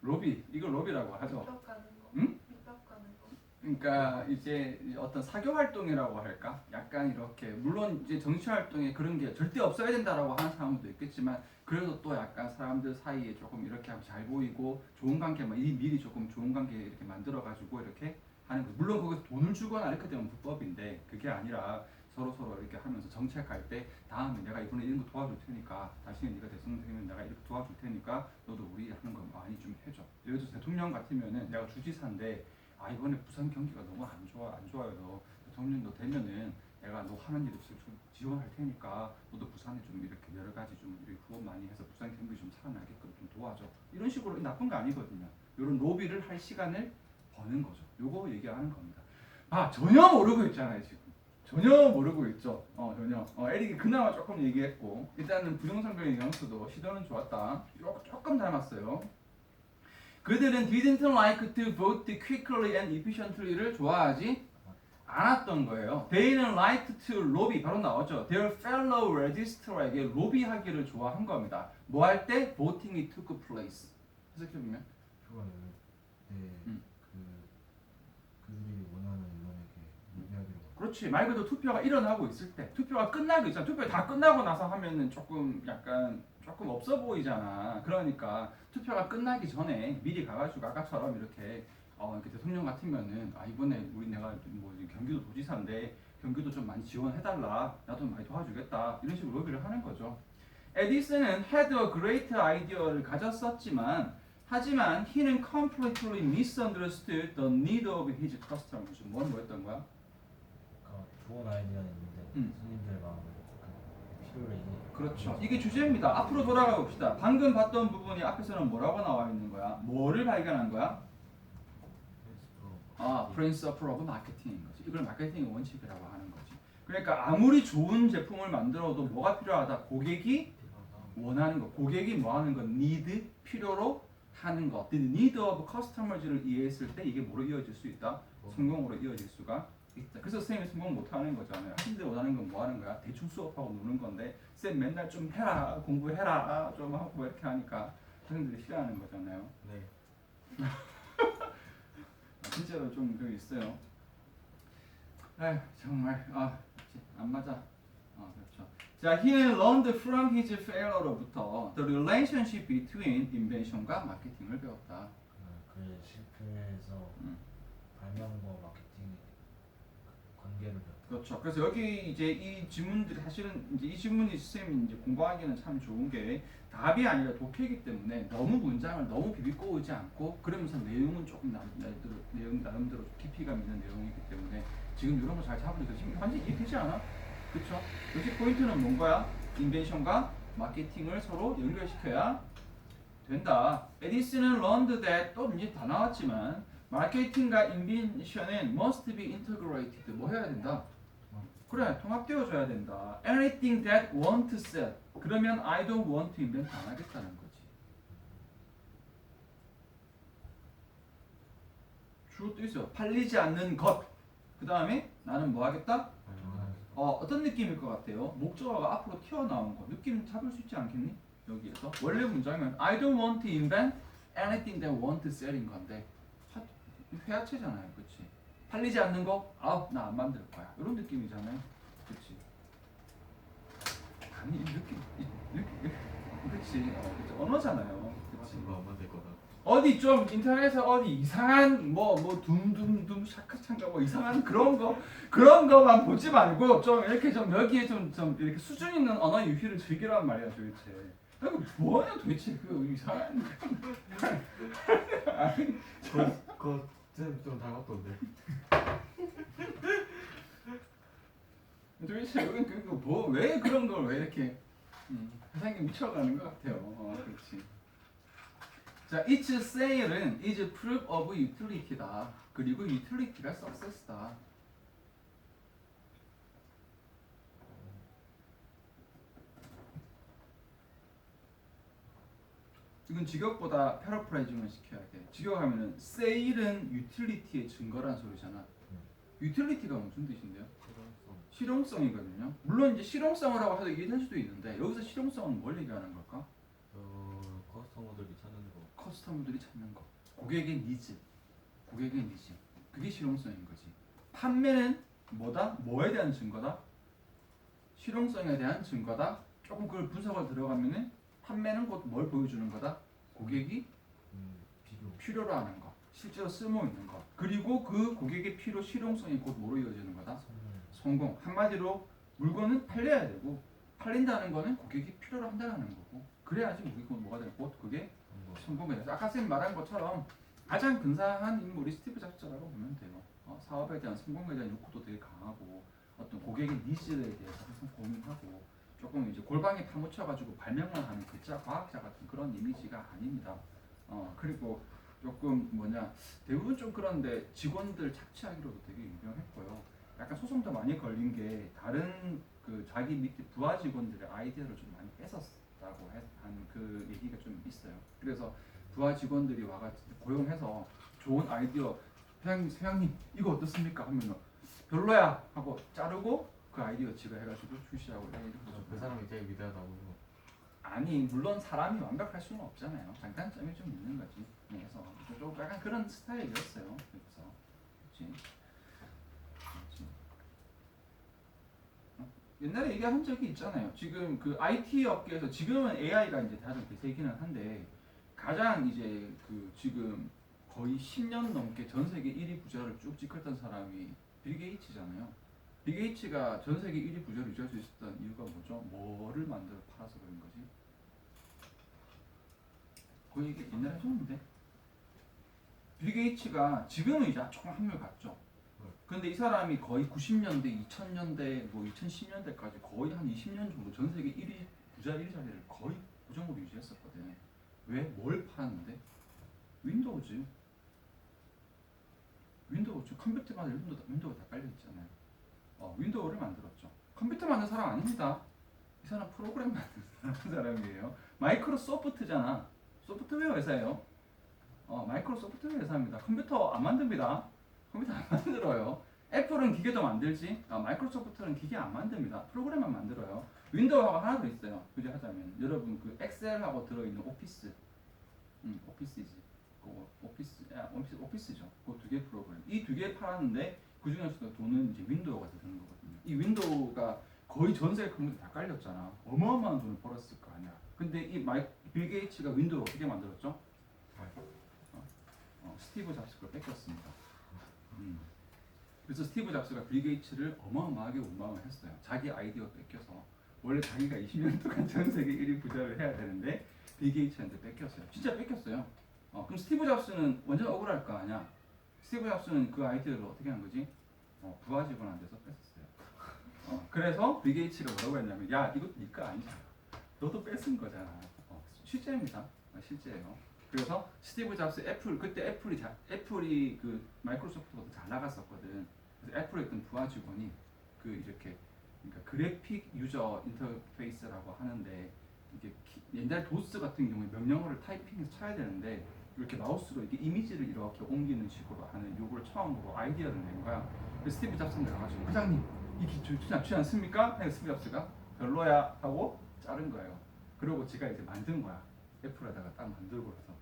로비, 이걸 로비라고 하죠. 밑밥 가는 거. 응? 밑밥 가는 거. 그러니까 이제 어떤 사교 활동이라고 할까? 약간 이렇게 물론 이제 정치 활동에 그런 게 절대 없어야 된다라고 하는 사람도 있겠지만 그래도 또 약간 사람들 사이에 조금 이렇게 하면 잘 보이고 좋은 관계 미리 조금 좋은 관계 이렇게 만들어 가지고 이렇게 하는 거. 물론 거기서 돈을 주거나 이렇게 되면 불법인데 그게 아니라 서로 이렇게 하면서 정책할 때 다음에 내가 이번에 이런 거 도와줄 테니까 다시는 네가 대통령 되면 내가 이렇게 도와줄 테니까 너도 우리 하는 거 많이 좀 해줘. 예를 들어서 대통령 같으면은 내가 주지사인데 아 이번에 부산 경기가 너무 안 좋아요. 대통령도 되면은 내가 너 하는 일 없이 좀 지원할 테니까 너도 부산에 좀 이렇게 여러 가지 좀 이렇게 후원 많이 해서 부산 경기 좀 살아나게끔 좀 도와줘. 이런 식으로 나쁜 거 아니거든요. 이런 로비를 할 시간을 버는 거죠. 요거 얘기하는 겁니다. 아 전혀 모르고 있잖아요 지금. 전혀 모르고 있죠. 전혀. 에릭이 그나마 조금 얘기했고 일단은 부정선거의 영수도 시도는 좋았다. 조금 닮았어요. 그들은 didn't like to vote quickly and efficiently를 좋아하지 않았던 거예요. They는 liked to lobby 바로 나왔죠. Their fellow registrar에게 로비하기를 좋아한 겁니다. 뭐 할 때? voting이 took place. 해석해보면 그거는 그들이 원하는 의원에게 로비하기로. 그렇지. 말 그대로 투표가 일어나고 있을 때 투표가 끝나고 있잖아. 투표 다 끝나고 나서 하면은 조금 없어 보이잖아. 그러니까 투표가 끝나기 전에 미리 가가지고 아까처럼 이렇게 대통령 같으면은 이번에 내가 뭐 경기도 도지사인데 경기도 좀 많이 지원해달라. 나도 많이 도와주겠다. 이런 식으로 로비를 하는 거죠. 에디슨은 had a great idea를 가졌었지만 하지만 he는 completely misunderstood the need of his customers. 뭐였던 거야? 그러니까 좋은 아이디어는 있는데 손님들의 마음을 필요를 그렇죠. 이게 주제입니다. 앞으로 돌아가 봅시다. 방금 봤던 부분이 앞에서는 뭐라고 나와 있는 거야? 뭐를 발견한 거야? Principle of Marketing인 거지. 이걸 마케팅의 원칙이라고 하는 거지. 그러니까 아무리 좋은 제품을 만들어도 뭐가 필요하다? 고객이 원하는 거. 고객이 뭐 하는 거? need, 필요로 하는 거. The need of customers를 이해했을 때 이게 뭐로 이어질 수 있다? 성공으로 이어질 수가 있다. 그래서 선생님이 성공 못하는 거잖아요. 학생들이 원하는 건 뭐 하는 거야? 대충 수업하고 노는 건데 쌤 맨날 좀 해라, 공부해라 좀 하고 이렇게 하니까 학생들이 싫어하는 거잖아요. 네. 진짜로 좀 그 있어요. 정말 그치? 안 맞아. 그렇죠. 자, he learned from his failure로부터 the relationship between invention과 마케팅을 배웠다. 그 실패에서 발명과 마케팅의 관계를 배웠다. 그렇죠. 그래서 여기 이제 이 지문들이 사실은 이제 이 지문이 선생님이 이제 공부하기는 참 좋은 게 답이 아니라 독해이기 때문에 너무 문장을 너무 비비꼬지 않고 그러면서 내용은 조금 나름대로 깊이감 있는 내용이기 때문에 지금 이런 거 잘 잡으니까 지금 완전 이해되지 않아? 그렇죠? 여기 포인트는 뭔 거야? 인벤션과 마케팅을 서로 연결시켜야 된다. 에디슨은 learned that 또 이제 다 나왔지만 마케팅과 인벤션은 must be integrated 뭐 해야 된다? 그래 통합되어줘야 된다. Anything that want to sell 그러면 I don't want to invent 안 하겠다는 거지. 주어도 있어요. 팔리지 않는 것. 그 다음에 나는 뭐 하겠다? 어떤 느낌일 것 같아요? 목적어가 앞으로 튀어나온 거. 느낌 잡을 수 있지 않겠니? 여기에서 원래 문장은 I don't want to invent anything that want to sell인 건데 회화체잖아요, 그렇지? 팔리지 않는 거, 나 안 만들 거야. 이런 느낌이잖아요, 그렇지? 아니 그렇지, 언어잖아요, 그렇지? 안 만들 거다. 어디 좀 인터넷에 어디 이상한 뭐 둠둠둠 샤카찬가 뭐 이상한 그런 거만 보지 말고 좀 이렇게 좀 여기에 좀 이렇게 수준 있는 언어 유희를 즐기란 말이야 도대체. 이거 뭐냐 도대체 그 이상한 아니 그거 좀 닮았던데. 도대체 여기 왜 그런 걸 왜 이렇게 세상에 미쳐가는 것 같아요. 그렇지. 자, its sale은 is proof of utility다. 그리고 utility가 success다. 이건 직역보다 패러프라이징을 시켜야 돼. 직역하면은 sale은 utility의 증거란 소리잖아. utility가 무슨 뜻인데요? 실용성이거든요. 물론 이제 실용성이라고 해도 이해될 수도 있는데 여기서 실용성은 뭘 얘기하는 걸까? 커스터머들이 찾는 거. 커스터머들이 찾는 거. 고객의 니즈. 그게 실용성인 거지. 판매는 뭐다? 뭐에 대한 증거다? 실용성에 대한 증거다. 조금 그걸 분석을 들어가면은 판매는 곧 뭘 보여주는 거다? 고객이 필요로 하는 거. 실제로 쓸모 있는 거. 그리고 그 고객의 필요 실용성이 곧 뭐로 이어지는 거다? 성공. 한마디로 물건은 팔려야 되고 팔린다는 거는 고객이 필요로 한다는 거고 그래야지 우리가 뭐가 되고 곧 그게 성공이 돼서 아까 선생님 말한 것처럼 가장 근사한 인물이 스티브 잡스라고 보면 돼요. 사업에 대한 성공에 대한 욕구도 되게 강하고 어떤 고객의 니즈에 대해서 항상 고민하고 조금 이제 골방에 파묻혀가지고 발명만 하는 글자 과학자 같은 그런 이미지가 아닙니다. 그리고 조금 대부분 좀 그런데 직원들 착취하기로도 되게 유명했고요. 약간 소송도 많이 걸린 게 다른 그 자기 밑에 부하 직원들의 아이디어를 좀 많이 뺏었다고 한 그 얘기가 좀 있어요. 그래서 부하 직원들이 와가지고 고용해서 좋은 아이디어 회장님 이거 어떻습니까? 하면은 별로야 하고 자르고 그 아이디어 지가 해가지고 출시하고 그 사람이 제일 위대하다고. 아니 물론 사람이 완벽할 수는 없잖아요. 장단점이 좀 있는 거지. 그래서 좀 약간 그런 스타일이었어요. 그래서 그렇지. 옛날에 얘기한 적이 있잖아요. 지금 그 IT 업계에서 지금은 AI가 이제 가장 대세기는 한데 가장 이제 그 지금 거의 10년 넘게 전 세계 1위 부자를 쭉 지켰던 사람이 빌 게이츠잖아요. 빌 게이츠가 전 세계 1위 부자를 유지할 수 있었던 이유가 뭐죠? 뭐를 만들어 팔아서 그런 거지? 그 얘기 옛날에 하셨는데 빌 게이츠가 지금은 이제 조금 한물 갔죠. 근데 이 사람이 거의 90년대, 2000년대, 뭐 2010년대까지 거의 한 20년 정도 전 세계 1위 부자 1위 자리를 거의 고정으로 유지했었거든. 왜? 뭘 팔았는데? 윈도우즈. 컴퓨터마다 윈도우가 다 깔려 있잖아요. 윈도우를 만들었죠. 컴퓨터 만든 사람 아닙니다. 이 사람 프로그램 만든 사람이에요. 마이크로소프트잖아. 소프트웨어 회사예요. 마이크로소프트웨어 회사입니다. 컴퓨터 안 만듭니다. 컴퓨터 안 만들어요. 애플은 기계도 만들지 마이크로소프트는 기계 안 만듭니다. 프로그램만 만들어요. 윈도우하고 하나 더 있어요. 그죠 하자면 여러분 그 엑셀하고 들어있는 오피스 오피스지 오피스죠. 그 두 개 프로그램 이 두 개 팔았는데 그 중에서도 돈은 이제 윈도우가 들어가는 거거든요. 이 윈도우가 거의 전 세계 컴퓨터 다 깔렸잖아. 어마어마한 돈을 벌었을 거 아니야. 근데 빌 게이츠가 윈도우를 어떻게 만들었죠? 스티브 잡스 걸 뺏겼습니다. 그래서 스티브 잡스가 빌 게이츠를 어마어마하게 원망을 했어요. 자기 아이디어 뺏겨서. 원래 자기가 20년 동안 전 세계 1위 부자를 해야 되는데 빌 게이츠한테 뺏겼어요. 진짜 뺏겼어요. 그럼 스티브 잡스는 완전 억울할 거 아니야. 스티브 잡스는 그 아이디어를 어떻게 한 거지? 부하 직원한테서 뺐었어요. 그래서 빌 게이츠가 뭐라고 했냐면, 야, 이것도 니거 아니잖아. 너도 뺏은 거잖아. 실제입니다. 실제예요. 그래서 스티브 잡스 그때 애플이 그 마이크로소프트보다 잘 나갔었거든. 그래서 애플에 있던 부하 직원이 이렇게 그러니까 그래픽 유저 인터페이스라고 하는데, 이게 옛날 도스 같은 경우에 명령어를 타이핑해서 쳐야 되는데 이렇게 마우스로 이렇게 이미지를 이렇게 옮기는 식으로 하는 요걸 처음으로 아이디어를 낸 거야. 그래서 스티브 잡스는 나가지고, 부장님 이게 좋지 않습니까? 그래서 스티브 잡스가 별로야 하고 자른 거예요. 그리고 제가 이제 만든 거야. 애플에다가 딱 만들고 나서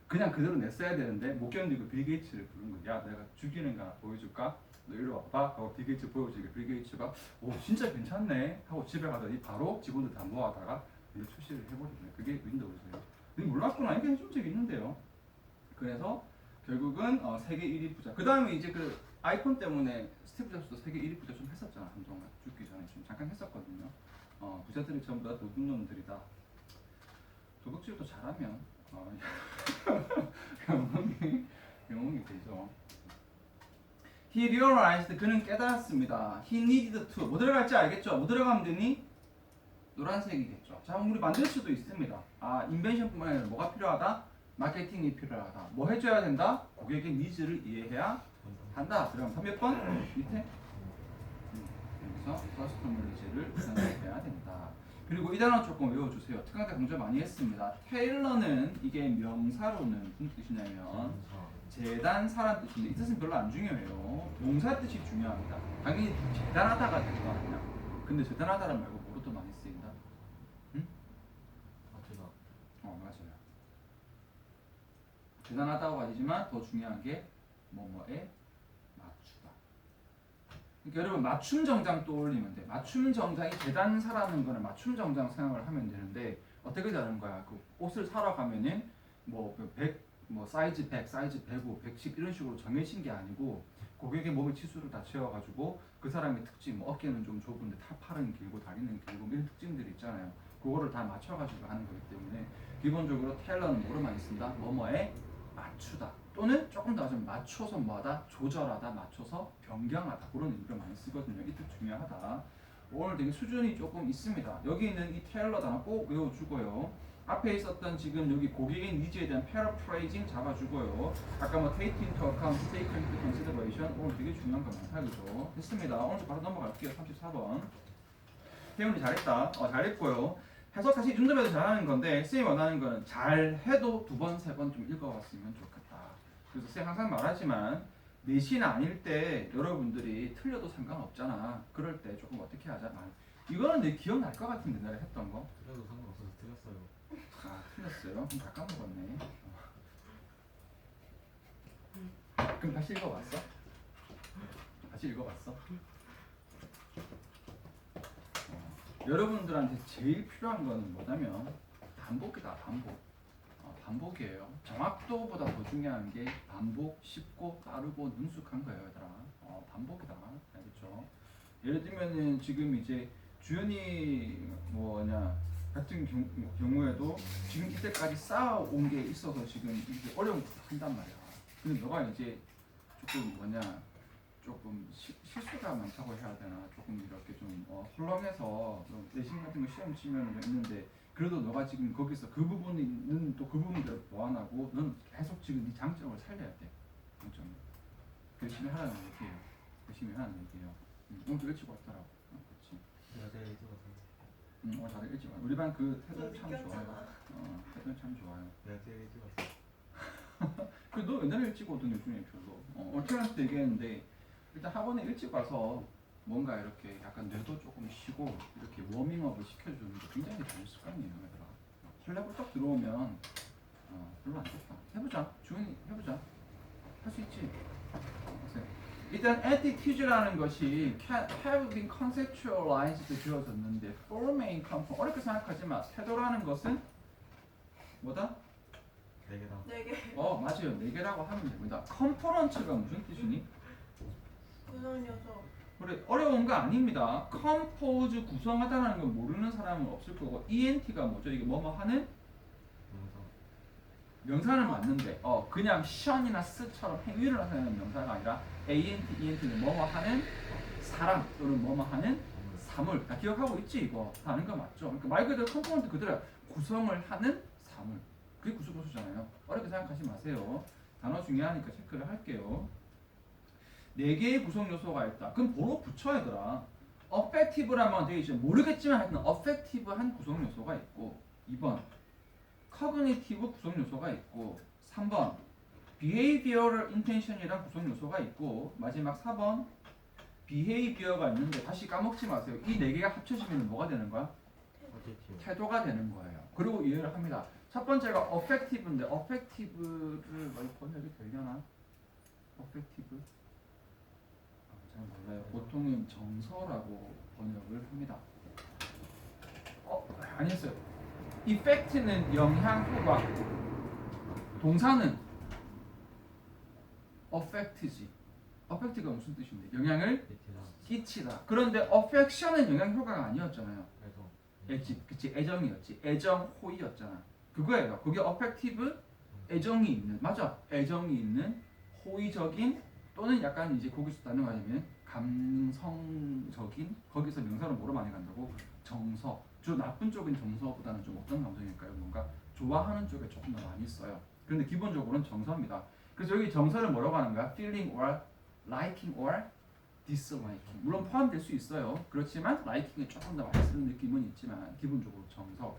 그냥 그대로 냈어야 되는데 못 견디고 빌 게이츠를 부른 거야. 야, 내가 죽이는 거 보여줄까? 너 이리 와봐 하고 빌 게이츠 보여주니까 빌 게이츠가 오 진짜 괜찮네 하고 집에 가더니 바로 직원들 다 모아다가 이거 출시를 해버리네. 그게 윈도우즈예요. 근데 몰랐구나. 이게 해준 적이 있는데요. 그래서 결국은 세계 1위 부자. 그 다음에 이제 그 아이폰 때문에 스티브 잡스도 세계 1위 부자 좀 했었잖아. 한동안 죽기 전에 좀 잠깐 했었거든요. 부자들이 전부 다 도둑놈들이다. 도둑질도 잘하면 영웅이 되죠. He realized, 그는 깨달았습니다. He needed to, 뭐 들어갈지 알겠죠? 뭐 들어가면 되니? 노란색이겠죠. 자, 우리 만들 수도 있습니다. 인벤션뿐만 아니라 뭐가 필요하다? 마케팅이 필요하다. 뭐 해줘야 된다? 고객의 니즈를 이해해야 한다. 그럼 몇 번? 밑에? 여기서 커스터머리즈를 구현해야 된다. 그리고 이 단어 조금 외워주세요. 특강 때 강조 많이 했습니다. 테일러는 이게 명사로는 무슨 뜻이냐면 재단사란 뜻인데 이 뜻은 별로 안 중요해요. 동사 뜻이 중요합니다. 당연히 재단하다가 될 거 아니야. 근데 재단하다란 말고 뭐로 더 많이 쓰인다? 응? 맞추다. 맞아요. 재단하다고 하지만 더 중요한 게 뭐뭐에 맞추다. 그러니까 여러분 맞춤 정장 떠올리면 돼. 맞춤 정장이 재단사라는 거는 맞춤 정장 생각을 하면 되는데 어떻게 다른 거야? 그 옷을 사러 가면은 사이즈 100, 사이즈 105, 110 이런 식으로 정해진 게 아니고 고객의 몸의 치수를 다 채워가지고 그 사람의 특징, 어깨는 좀 좁은데 팔은 길고 다리는 길고 이런 특징들이 있잖아요. 그거를 다 맞춰가지고 하는 거기 때문에 기본적으로 테일러는 뭐로 많이 쓴다? 뭐뭐에 맞추다. 또는 조금 더 좀 맞춰서 뭐하다? 조절하다, 맞춰서 변경하다. 그런 의미로 많이 쓰거든요. 이 뜻 중요하다. 오늘 되게 수준이 조금 있습니다. 여기 있는 이 테일러 단어 꼭 외워주고요. 앞에 있었던 지금 여기 고객의 니즈에 대한 paraphrasing 잡아주고요. 아까 take into account, take into consideration 오늘 되게 중요한 거 많다 그죠? 됐습니다. 오늘 바로 넘어갈게요. 34번. 태훈이 잘했다. 잘했고요. 해석 사실 이 정도면 잘하는 건데 쌤이 원하는 거는 잘해도 2번, 3번 좀 읽어봤으면 좋겠다. 그래서 쌤 항상 말하지만 내신 아닐 때 여러분들이 틀려도 상관없잖아. 그럴 때 조금 어떻게 하자. 이거는 내 기억날 것 같은데 내가 했던 거. 틀려도 상관없어서 틀렸어요. 틀렸어요? 그럼 다 까먹었네. 그럼 다시 읽어봤어? 다시 읽어봤어? 여러분들한테 제일 필요한 거는 뭐냐면 반복이다. 반복이에요. 정확도보다 더 중요한 게 반복, 쉽고 빠르고 능숙한 거예요, 얘들아. 반복이다. 알겠죠? 예를 들면은 지금 이제 주연이 같은 경우에도 지금 이때까지 쌓아온 게 있어서 지금 이게 어려운 거 한단 말이야. 근데 너가 이제 조금 실수가 많다고 해야 되나, 조금 이렇게 좀 헐렁해서 내신 같은 거 시험 치면 있는데 그래도 너가 지금 거기서 그 부분은 또 그 부분대로 보완하고 넌 계속 지금 네 장점을 살려야 돼. 장점. 열심히 하라는 얘기예요. 열심히 하라는 얘기예요. 오늘도 일찍 왔더라고. 그렇지. 내가 제일 일찍 왔어. 오늘 다들 일찍 왔어. 우리 반 그 태도 참 좋아요. 태도 참 좋아요. 내가 제일 일찍 왔어. 너 옛날에 일찍 오던 요즘에 별로. 오늘 태어났을 때 얘기했는데 일단 학원에 일찍 와서 뭔가 이렇게 약간 뇌도 조금 쉬고 이렇게 워밍업을 시켜주는 게 굉장히 좋은 습관이에요, 얘들아. 헐레벌떡 들어오면 별로 안 좋다. 해보자. 주은이 해보자. 할 수 있지. 일단 attitude라는 것이 have been conceptualized 되어졌는데 four main component 어렵게 생각하지 마. 태도라는 것은 뭐다? 4개다. 4개. 맞아요. 4개라고 하면 됩니다. component가 무슨 뜻이니? 구성 요소. 그래 어려운 거 아닙니다. compose 구성하다는 건 모르는 사람은 없을 거고 ent가 뭐죠? 이게 뭐뭐 하는 명사는 맞는데 그냥 션이나 스처럼 행위를 나타내는 명사가 아니라 ent는 뭐뭐 하는 사람 또는 뭐뭐 하는 사물. 다 기억하고 있지 이거 하는 거 맞죠? 그러니까 말 그대로 컴포넌트 그대로 구성을 하는 사물. 그게 구성요소잖아요. 어렵게 생각하지 마세요. 단어 중요하니까 체크를 할게요. 4개의 구성 요소가 있다. 그럼 뭐로 붙여 얘들아? affective라면 되게 이제 모르겠지만 하여튼 affective한 구성 요소가 있고 2번 cognitive 구성 요소가 있고 3번 behavioral intention이란 구성 요소가 있고 마지막 4번 behavior가 있는데 다시 까먹지 마세요. 이 4개가 합쳐지면 뭐가 되는 거야? 태도가 되는 거예요. 그리고 이해를 합니다. 첫 번째가 affective인데 affective를 번역이 되려나? affective? 잘 몰라요. 보통은 정서라고 번역을 합니다. 아니었어요. effect는 영향, 효과. 동사는 affect지. affect가 무슨 뜻인데? 영향을 끼치다. 그런데 affection은 영향, 효과가 아니었잖아요. 그치, 애정이었지. 애정, 호의였잖아. 그거예요. 그게 affective, 애정이 있는, 맞아. 애정이 있는 호의적인 또는 약간 이제 거기서 단어하자면 감성적인, 거기서 명사로 뭐로 많이 간다고? 정서. 주로 나쁜 쪽인 정서보다는 좀 어떤 감정일까요? 뭔가 좋아하는 쪽에 조금 더 많이 써요. 그런데 기본적으로는 정서입니다. 그래서 여기 정서를 뭐라고 하는 거야? feeling or liking or disliking. 물론 포함될 수 있어요. 그렇지만 liking에 조금 더 많이 쓰는 느낌은 있지만 기본적으로 정서.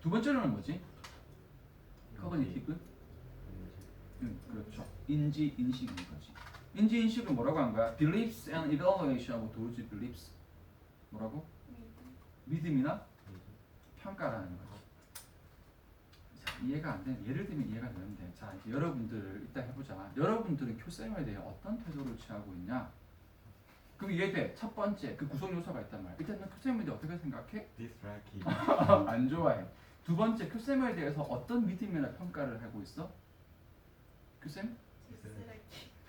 두 번째로는 뭐지? cognitive? 그렇죠. 인지, 인식인 거지. 인지, 인식은 뭐라고 한 거야? beliefs and evaluation of those beliefs. 뭐라고? 믿음이나 평가라는 거죠. 자, 이해가 안 되는, 예를 들면 이해가 되는데, 자 이제 여러분들을 이따 해보자. 여러분들은 교쌤에 대해 어떤 태도를 취하고 있냐? 그럼 이해돼. 첫 번째 그 구성 요소가 있단 말이야. 일단 너 교쌤에 대해 어떻게 생각해? dislike. 안 좋아해. 두 번째 교쌤에 대해서 어떤 믿음이나 평가를 하고 있어? 교쌤?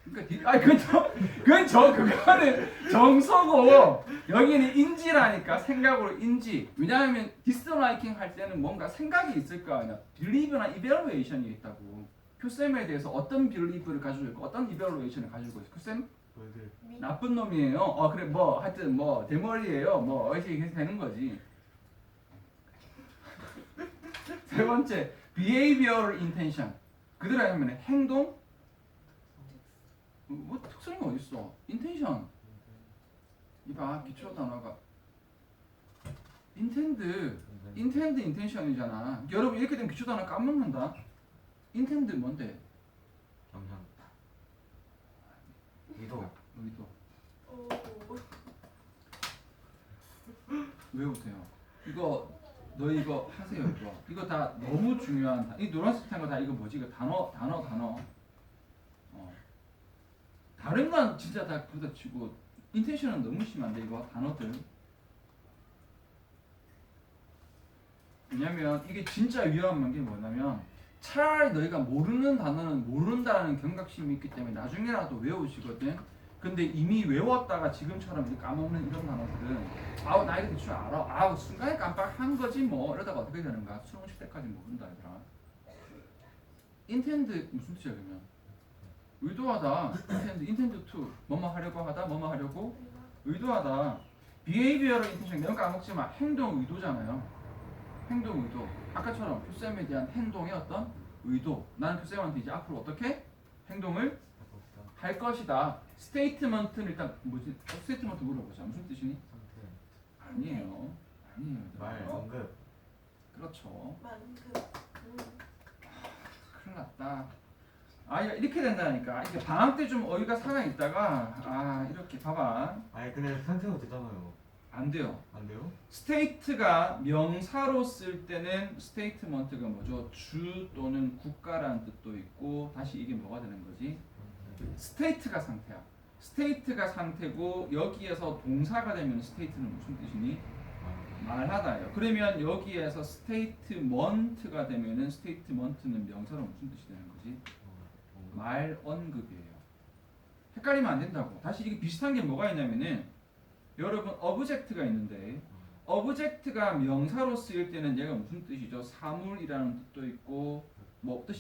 그러니까 그거는 정서고 여기는 인지라니까. 생각으로 인지. 왜냐하면 disliking 할 때는 뭔가 생각이 있을 거 아니야. believe나 evaluation이 있다고. 교쌤에 대해서 어떤 believe를 가지고 있고 어떤 evaluation을 가지고 있어. 교쌤 나쁜 놈이에요. 그래 뭐 하여튼 뭐 대머리예요. 뭐 이렇게 되는 거지. 세 번째 behavioral intention. 그대로 하면 행동. 뭐 특성이 어딨어? 인텐션. 이봐 기초 단어가 intend, intention이잖아. 여러분 이렇게 되면 기초 단어 까먹는다. intend 뭔데? 경향. 의도. 오. 외우세요. 너 이거 하세요. 이거 다 너무 중요한. 이 노란색 탄 거 다 이거 뭐지? 이거 단어. 다른 건 진짜 다 그러다 치고 인텐션은 너무 심한데 이거 단어들. 왜냐면 이게 진짜 위험한 게 뭐냐면 차라리 너희가 모르는 단어는 모른다는 경각심이 있기 때문에 나중에라도 외우시거든. 근데 이미 외웠다가 지금처럼 이제 까먹는 이런 단어들은 나 이거 대충 알아. 순간에 깜빡한 거지 뭐. 이러다가 어떻게 되는가? 수능 칠 때까지 모른다 얘들아. intend 무슨 뜻이야 그러면? 의도하다. intend to 뭐뭐 하려고 하다. 뭐뭐 하려고 의도하다. behavioral intention 내용 까먹지 마. 행동 의도잖아요. 행동 의도. 아까처럼 교쌤에 대한 행동의 어떤 의도. 나는 교쌤한테 이제 앞으로 어떻게 행동을 할 것이다. 스테이트먼트는 일단 뭐지? 스테이트먼트 물어보자. 무슨 뜻이니? 아니에요. 말, 언급. 그렇죠. 만큼. 큰일 났다. 이렇게 된다니까. 이게 방학 때 좀 어이가 살아 있다가 이렇게 봐봐. 근데 상태가 되잖아요. 안 돼요. 안 돼요? 스테이트가 명사로 쓸 때는 스테이트먼트가 뭐죠? 주 또는 국가라는 뜻도 있고 다시 이게 뭐가 되는 거지? 스테이트가 상태야. 스테이트가 상태고 여기에서 동사가 되면 스테이트는 무슨 뜻이니? 말하다예요. 그러면 여기에서 스테이트먼트가 되면은 스테이트먼트는 명사로 무슨 뜻이 되는 거지? 말 언급이에요. 헷갈리면 안 된다고. 다시 이게 비슷한 게 뭐가 있냐면은 여러분 어브젝트가 있는데 어브젝트가 명사로 쓰일 때는 얘가 무슨 뜻이죠? 사물이라는 뜻도 있고 뭐 뜻이